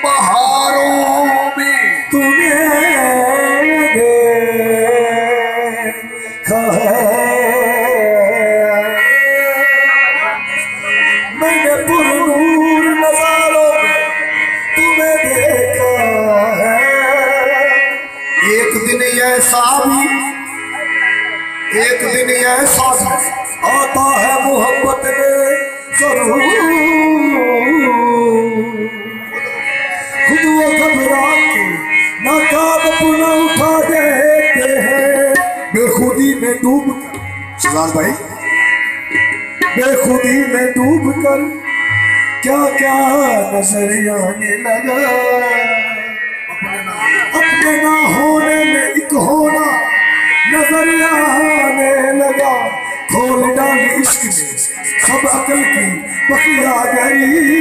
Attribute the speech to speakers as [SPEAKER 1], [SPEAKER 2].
[SPEAKER 1] बहारों में
[SPEAKER 2] तुम्हें देखा है मैंने पुरूर नजारों में तुम्हें देखा है।
[SPEAKER 1] एक दिन ऐसा भी
[SPEAKER 2] आता है मोहब्बत में जरूर खुद वो घबरा के नाकाब पुनः उठा देते हैं बेखुदी में डूब कर।
[SPEAKER 1] सुजान भाई
[SPEAKER 2] बेखुदी में डूब कर क्या क्या नजर आने लगा। अपने ना होने में एक होना नजर आने लगा। खोल डाली इश्क में सब अकल की बकिया गई